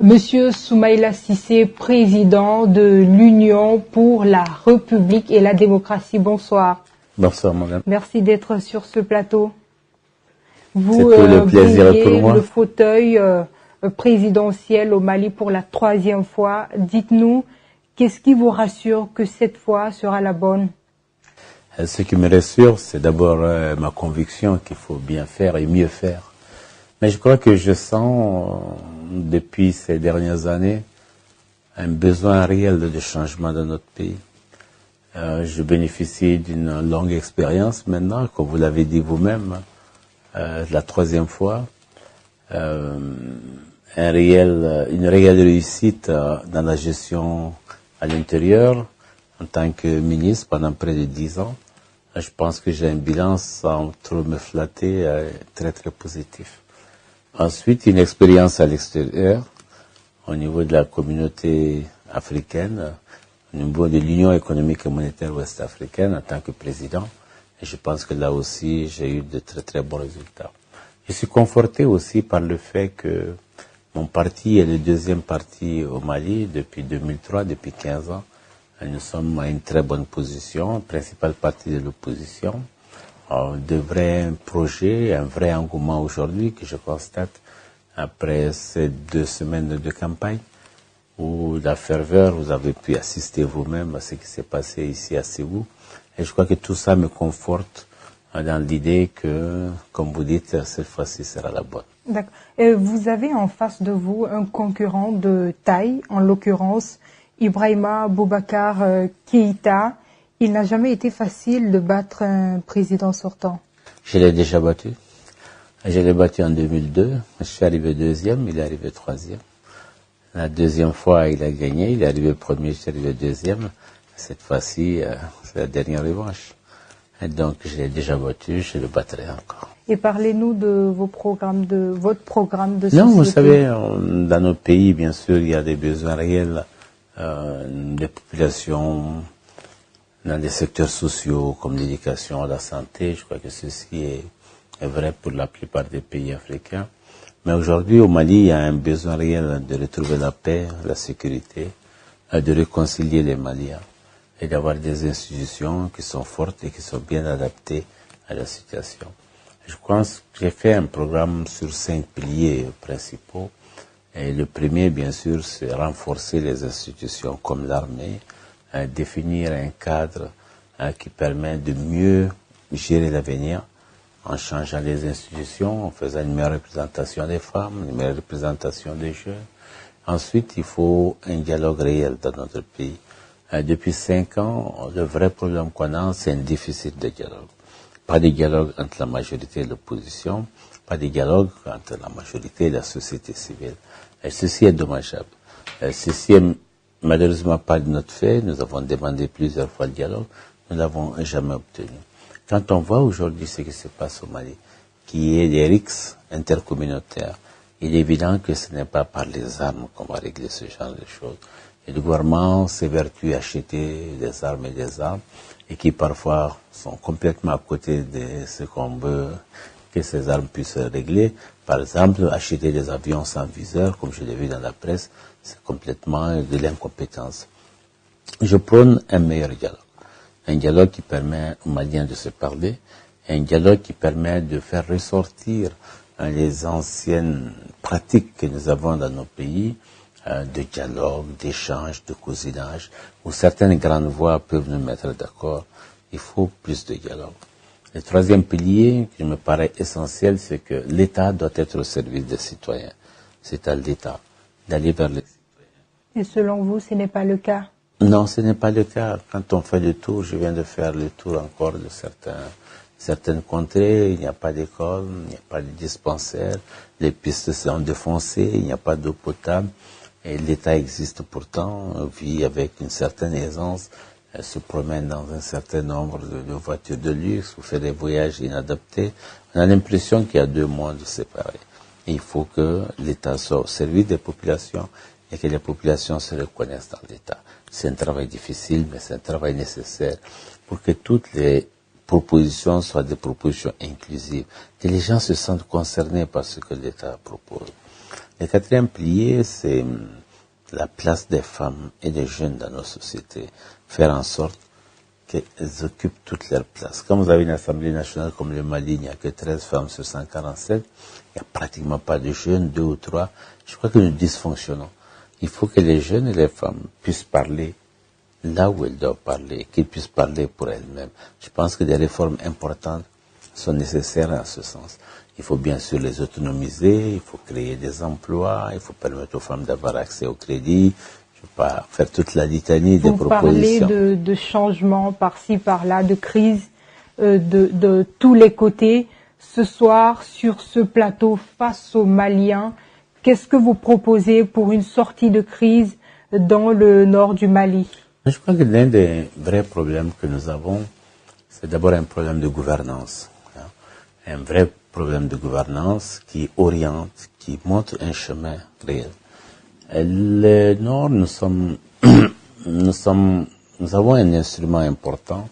Monsieur Soumaïla Cissé, président de l'Union pour la République et la démocratie. Bonsoir. Bonsoir, madame. Merci d'être sur ce plateau. Vous C'est tout le plaisir pour moi. le fauteuil présidentiel au Mali pour la 3e fois. Dites-nous, qu'est-ce qui vous rassure que cette fois sera la bonne? Ce qui me rassure, c'est d'abord ma conviction qu'il faut bien faire et mieux faire. Mais je crois que je sens, depuis ces dernières années, un besoin réel de changement dans notre pays. Je bénéficie d'une longue expérience maintenant, comme vous l'avez dit vous-même, la 3e fois. Une réelle réussite dans la gestion à l'intérieur, en tant que ministre pendant près de 10 ans. Je pense que j'ai un bilan, sans trop me flatter, très très positif. Ensuite, une expérience à l'extérieur, au niveau de la communauté africaine, au niveau de l'Union économique et monétaire ouest-africaine en tant que président. Et je pense que là aussi, j'ai eu de très très bons résultats. Je suis conforté aussi par le fait que mon parti est le 2e parti au Mali depuis 2003, depuis 15 ans. Nous sommes à une très bonne position, principal parti de l'opposition. De vrais projets, un vrai engouement aujourd'hui que je constate après ces 2 semaines de campagne où la ferveur, vous avez pu assister vous-même à ce qui s'est passé ici à Ségou. Et je crois que tout ça me conforte dans l'idée que, comme vous dites, cette fois-ci sera la bonne. D'accord. Vous avez en face de vous un concurrent de taille, en l'occurrence Ibrahima Boubacar Keïta. Il n'a jamais été facile de battre un président sortant. Je l'ai déjà battu. Je l'ai battu en 2002. Je suis arrivé 2e, il est arrivé 3e. La 2e fois, il a gagné. Il est arrivé 1er, je suis arrivé 2e. Cette fois-ci, c'est la dernière revanche. Et donc, je l'ai déjà battu, je le battrai encore. Et parlez-nous de vos programmes, de votre programme de société. Non, vous savez, dans nos pays, bien sûr, il y a des besoins réels des populations dans des secteurs sociaux comme l'éducation, la santé. Je crois que ceci est vrai pour la plupart des pays africains. Mais aujourd'hui, au Mali, il y a un besoin réel de retrouver la paix, la sécurité, de réconcilier les Maliens et d'avoir des institutions qui sont fortes et qui sont bien adaptées à la situation. Je pense que j'ai fait un programme sur 5 piliers principaux. Et le premier, bien sûr, c'est renforcer les institutions comme l'armée, définir un cadre qui permet de mieux gérer l'avenir en changeant les institutions, en faisant une meilleure représentation des femmes, une meilleure représentation des jeunes. Ensuite, il faut un dialogue réel dans notre pays. Depuis 5 ans, le vrai problème qu'on a, c'est un déficit de dialogue. Pas de dialogue entre la majorité et l'opposition, pas de dialogue entre la majorité et la société civile. Et ceci est dommageable. Ceci est malheureusement pas de notre fait. Nous avons demandé plusieurs fois le dialogue. Nous l'avons jamais obtenu. Quand on voit aujourd'hui ce qui se passe au Mali, qui est des rixes intercommunautaires, il est évident que ce n'est pas par les armes qu'on va régler ce genre de choses. Et le gouvernement s'évertue à acheter des armes et qui parfois sont complètement à côté de ce qu'on veut que ces armes puissent régler. Par exemple, acheter des avions sans viseur, comme je l'ai vu dans la presse, c'est complètement de l'incompétence. Je prône un meilleur dialogue. Un dialogue qui permet aux Maliens de se parler, un dialogue qui permet de faire ressortir les anciennes pratiques que nous avons dans nos pays, de dialogue, d'échange, de cousinage, où certaines grandes voix peuvent nous mettre d'accord. Il faut plus de dialogue. Le 3e pilier qui me paraît essentiel, c'est que l'État doit être au service des citoyens. C'est à l'État d'aller vers les citoyens. Et selon vous, ce n'est pas le cas? Non, ce n'est pas le cas. Quand on fait le tour, je viens de faire le tour encore de certaines contrées, il n'y a pas d'école, il n'y a pas de dispensaire, les pistes sont défoncées, il n'y a pas d'eau potable. Et l'État existe pourtant, vit avec une certaine aisance, se promène dans un certain nombre de voitures de luxe ou fait des voyages inadaptés. On a l'impression qu'il y a 2 mondes séparés. Et il faut que l'État soit au service des populations et que les populations se reconnaissent dans l'État. C'est un travail difficile, mais c'est un travail nécessaire pour que toutes les propositions soient des propositions inclusives, que les gens se sentent concernés par ce que l'État propose. Le quatrième pilier, c'est la place des femmes et des jeunes dans nos sociétés. Faire en sorte qu'elles occupent toute leur place. Quand vous avez une assemblée nationale comme le Mali, il n'y a que 13 femmes sur 147, il n'y a pratiquement pas de jeunes, 2 ou 3. Je crois que nous dysfonctionnons. Il faut que les jeunes et les femmes puissent parler là où elles doivent parler, qu'ils puissent parler pour elles-mêmes. Je pense que des réformes importantes sont nécessaires en ce sens. Il faut bien sûr les autonomiser, il faut créer des emplois, il faut permettre aux femmes d'avoir accès au crédit. Je ne vais pas faire toute la litanie des propositions. Vous parlez de changements par-ci, par-là, de crise de tous les côtés. Ce soir, sur ce plateau, face aux Maliens, qu'est-ce que vous proposez pour une sortie de crise dans le nord du Mali? Je crois que l'un des vrais problèmes que nous avons, c'est d'abord un problème de gouvernance. Un vrai problème de gouvernance qui oriente, qui montre un chemin réel. Le Nord, nous avons un instrument important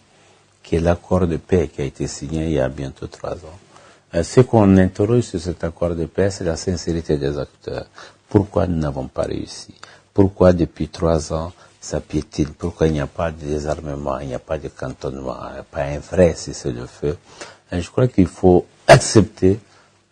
qui est l'accord de paix qui a été signé il y a bientôt 3 ans. Ce qu'on interroge sur cet accord de paix, c'est la sincérité des acteurs. Pourquoi nous n'avons pas réussi? Pourquoi depuis 3 ans ça piétine? Pourquoi il n'y a pas de désarmement, il n'y a pas de cantonnement, il n'y a pas un vrai cessez-le-feu? Et je crois qu'il faut accepter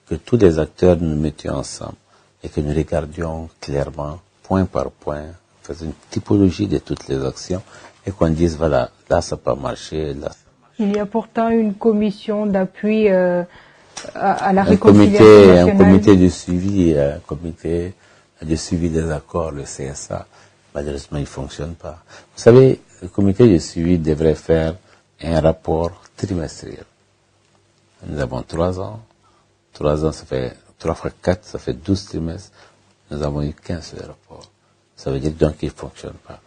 que tous les acteurs nous mettions ensemble et que nous regardions clairement, point par point, faisons une typologie de toutes les actions et qu'on dise, voilà, là ça n'a pas marché, là ça a marché. Il y a pourtant une commission d'appui à la réconciliation nationale. Un comité de suivi, un comité de suivi des accords, le CSA. Malheureusement, il ne fonctionne pas. Vous savez, le comité de suivi devrait faire un rapport trimestriel. Nous avons 3 ans. 3 ans, ça fait 3 fois 4, ça fait 12 trimestres. Nous avons eu 15 seul rapports. Ça veut dire donc qu'il ne fonctionne pas.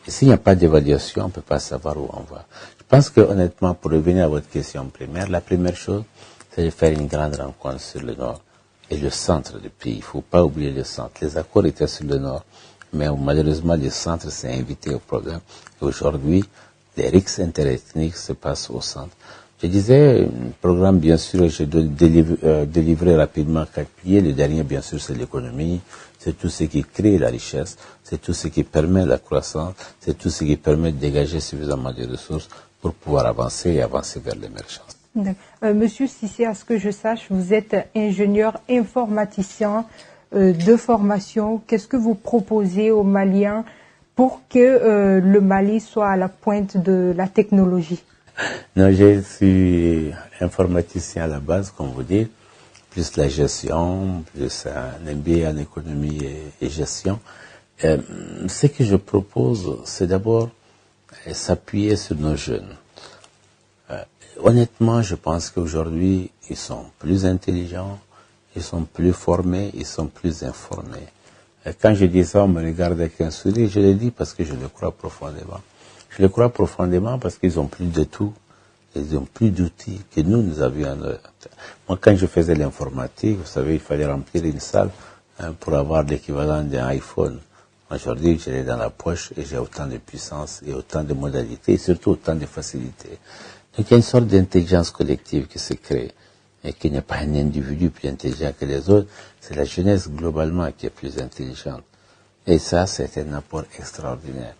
Et s'il n'y a pas d'évaluation, on ne peut pas savoir où on va. Je pense que honnêtement, pour revenir à votre question primaire, la première chose, c'est de faire une grande rencontre sur le Nord et le centre du pays. Il ne faut pas oublier le centre. Les accords étaient sur le Nord, mais malheureusement, le centre s'est invité au problème. Et aujourd'hui, les risques interethniques se passent au centre. Je disais, un programme, bien sûr, je dois délivrer rapidement 4 piliers. Le dernier, bien sûr, c'est l'économie. C'est tout ce qui crée la richesse. C'est tout ce qui permet la croissance. C'est tout ce qui permet de dégager suffisamment de ressources pour pouvoir avancer et avancer vers l'émergence. Monsieur Cissé, à ce que je sache, vous êtes ingénieur informaticien de formation. Qu'est-ce que vous proposez aux Maliens pour que le Mali soit à la pointe de la technologie? Non, je suis informaticien à la base, comme vous dites, plus la gestion, plus un MBA en économie et gestion. Ce que je propose, c'est d'abord s'appuyer sur nos jeunes. Honnêtement, je pense qu'aujourd'hui, ils sont plus intelligents, ils sont plus formés, ils sont plus informés. Et quand je dis ça, on me regarde avec un sourire, je le dis parce que je le crois profondément. Je le crois profondément parce qu'ils ont plus de tout. Ils ont plus d'outils que nous avions. Moi, quand je faisais l'informatique, vous savez, il fallait remplir une salle pour avoir l'équivalent d'un iPhone. Aujourd'hui, je l'ai dans la poche et j'ai autant de puissance et autant de modalités et surtout autant de facilités. Donc, il y a une sorte d'intelligence collective qui se crée et qui n'est pas un individu plus intelligent que les autres. C'est la jeunesse globalement qui est plus intelligente. Et ça, c'est un apport extraordinaire.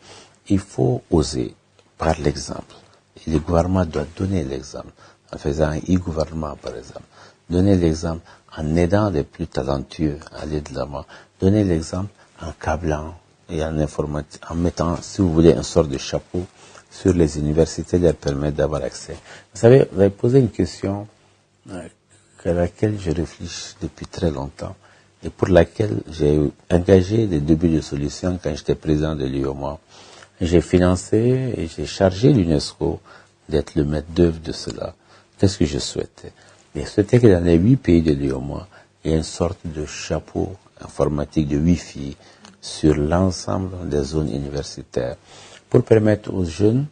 Il faut oser par l'exemple. Et le gouvernement doit donner l'exemple en faisant un e-gouvernement, par exemple. Donner l'exemple en aidant les plus talentueux à aller de l'avant. Donner l'exemple en câblant et en mettant, si vous voulez, une sorte de chapeau sur les universités, leur permettre d'avoir accès. Vous savez, vous avez posé une question à laquelle je réfléchis depuis très longtemps et pour laquelle j'ai engagé des débuts de solutions quand j'étais président de l'UOMOA. J'ai financé et j'ai chargé l'UNESCO d'être le maître d'œuvre de cela. Qu'est-ce que je souhaitais? Je souhaitais que dans les 8 pays de l'UOMOA, il y ait une sorte de chapeau informatique, de Wi-Fi, sur l'ensemble des zones universitaires, pour permettre aux jeunes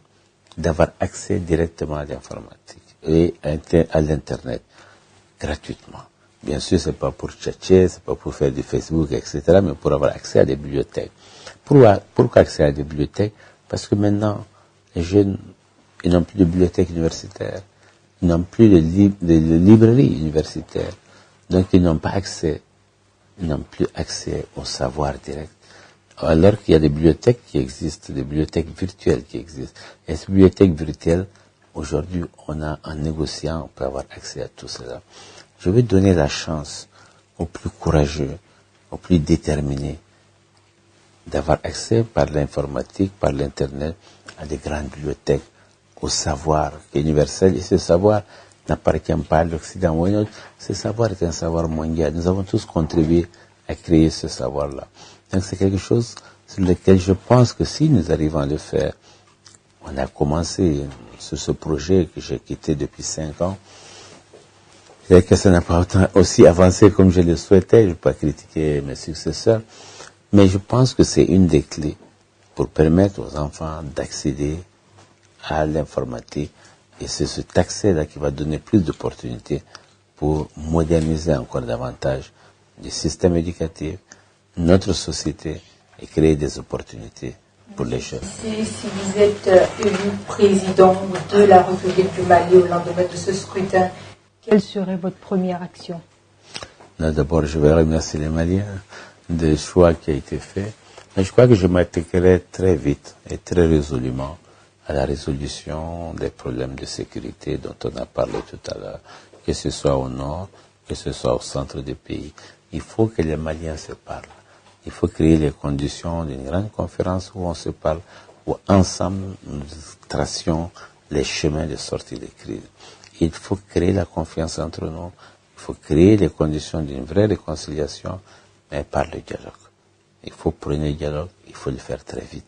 d'avoir accès directement à l'informatique et à l'Internet, gratuitement. Bien sûr, c'est pas pour tchatcher, c'est pas pour faire du Facebook, etc., mais pour avoir accès à des bibliothèques. Pourquoi accès à des bibliothèques? Parce que maintenant, les jeunes, ils n'ont plus de bibliothèques universitaires, ils n'ont plus de librairies universitaires, donc ils n'ont pas accès ils n'ont plus accès au savoir direct. Alors qu'il y a des bibliothèques qui existent, des bibliothèques virtuelles qui existent. Et ces bibliothèques virtuelles, aujourd'hui, en négociant, on peut avoir accès à tout cela. Je vais donner la chance aux plus courageux, aux plus déterminés, d'avoir accès par l'informatique, par l'Internet, à des grandes bibliothèques, au savoir qui est universel. Et ce savoir n'appartient pas à l'Occident ou à un autre. Ce savoir est un savoir mondial. Nous avons tous contribué à créer ce savoir-là. Donc c'est quelque chose sur lequel je pense que si nous arrivons à le faire, on a commencé sur ce projet que j'ai quitté depuis 5 ans. Et que ça n'a pas aussi avancé comme je le souhaitais. Je ne vais pas critiquer mes successeurs. Mais je pense que c'est une des clés pour permettre aux enfants d'accéder à l'informatique. Et c'est cet accès-là qui va donner plus d'opportunités pour moderniser encore davantage le système éducatif, notre société et créer des opportunités pour les jeunes. Si vous êtes élu président de la République du Mali au lendemain de ce scrutin, quelle serait votre première action? D'abord, je vais remercier les Maliens des choix qui a été fait. Mais je crois que je m'attaquerai très vite et très résolument à la résolution des problèmes de sécurité dont on a parlé tout à l'heure, que ce soit au nord, que ce soit au centre du pays. Il faut que les Maliens se parlent. Il faut créer les conditions d'une grande conférence où on se parle, où ensemble nous tracions les chemins de sortie des crises. Il faut créer la confiance entre nous. Il faut créer les conditions d'une vraie réconciliation, mais par le dialogue. Il faut prendre le dialogue, il faut le faire très vite.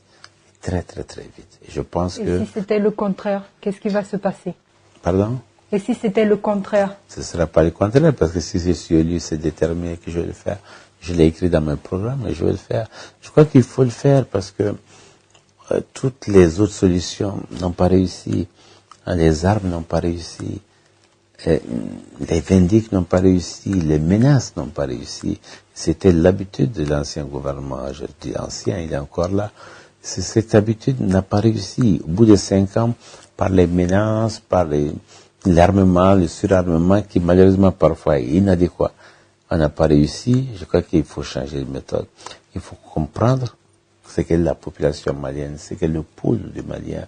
Très, très, très vite. Et je pense que... Et si c'était le contraire, qu'est-ce qui va se passer? Pardon? Et si c'était le contraire? Ce ne sera pas le contraire, parce que si je suis élu, c'est déterminé que je vais le faire. Je l'ai écrit dans mon programme et je vais le faire. Je crois qu'il faut le faire parce que toutes les autres solutions n'ont pas réussi. Les armes n'ont pas réussi. Les vindictes n'ont pas réussi. Les menaces n'ont pas réussi. C'était l'habitude de l'ancien gouvernement. Je dis ancien, il est encore là. Cette habitude n'a pas réussi. Au bout de 5 ans, par les menaces, par l'armement, le surarmement, qui malheureusement parfois est inadéquat, on n'a pas réussi. Je crois qu'il faut changer de méthode. Il faut comprendre ce qu'est la population malienne, ce qu'est le pôle du Malien.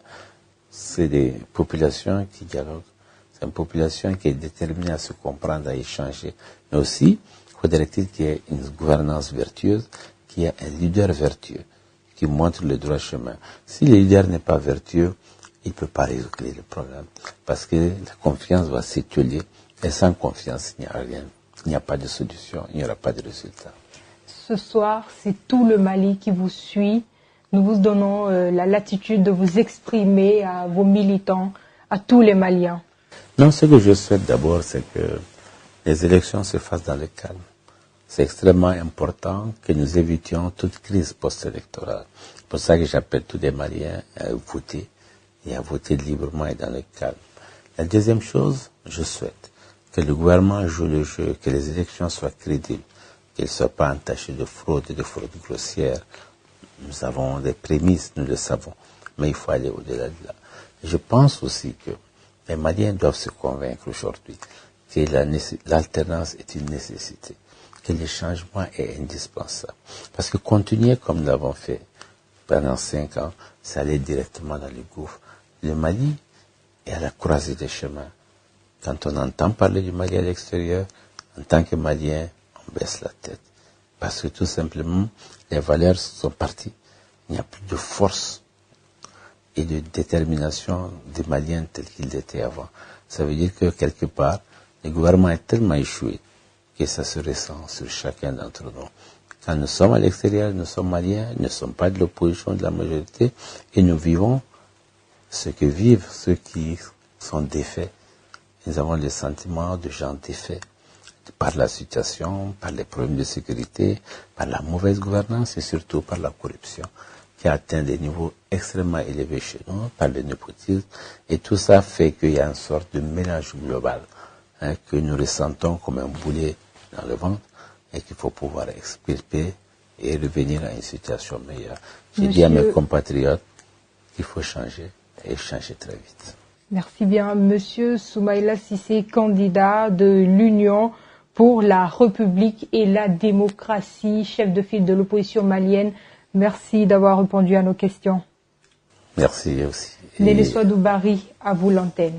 C'est des populations qui dialoguent. C'est une population qui est déterminée à se comprendre, à échanger. Mais aussi, faudrait-il qu'il y ait une gouvernance vertueuse, qu'il y ait un leader vertueux qui montre le droit chemin. Si le leader n'est pas vertueux, il ne peut pas résoudre le problème. Parce que la confiance va s'étioler. Et sans confiance, il n'y a rien. Il n'y a pas de solution, il n'y aura pas de résultat. Ce soir, c'est tout le Mali qui vous suit. Nous vous donnons la latitude de vous exprimer à vos militants, à tous les Maliens. Non, ce que je souhaite d'abord, c'est que les élections se fassent dans le calme. C'est extrêmement important que nous évitions toute crise post-électorale. C'est pour ça que j'appelle tous les Maliens à voter et à voter librement et dans le calme. La deuxième chose, je souhaite que le gouvernement joue le jeu, que les élections soient crédibles, qu'elles ne soient pas entachées de fraude et de fraude grossière. Nous avons des prémices, nous le savons, mais il faut aller au-delà de là. Je pense aussi que les Maliens doivent se convaincre aujourd'hui que l'alternance est une nécessité, que le changement est indispensable. Parce que continuer comme nous l'avons fait pendant 5 ans, ça allait directement dans le gouffre. Le Mali est à la croisée des chemins. Quand on entend parler du Mali à l'extérieur, en tant que Malien, on baisse la tête. Parce que tout simplement, les valeurs sont parties. Il n'y a plus de force et de détermination des Maliens tels qu'ils étaient avant. Ça veut dire que quelque part, le gouvernement est tellement échoué que ça se ressent sur chacun d'entre nous. Quand nous sommes à l'extérieur, nous sommes Maliens, nous ne sommes pas de l'opposition de la majorité et nous vivons ce que vivent ceux qui sont défaits. Nous avons le sentiment de gens défaits par la situation, par les problèmes de sécurité, par la mauvaise gouvernance et surtout par la corruption qui a atteint des niveaux extrêmement élevés chez nous, par le népotisme. Et tout ça fait qu'il y a une sorte de mélange global que nous ressentons comme un boulet dans le ventre et qu'il faut pouvoir expliquer et revenir à une situation meilleure. J'ai dit à mes compatriotes qu'il faut changer et changer très vite. Merci bien. Monsieur Soumaïla Cissé, candidat de l'Union pour la République et la démocratie, chef de file de l'opposition malienne. Merci d'avoir répondu à nos questions. Merci aussi. Néné Souadou Barry, à vous l'antenne.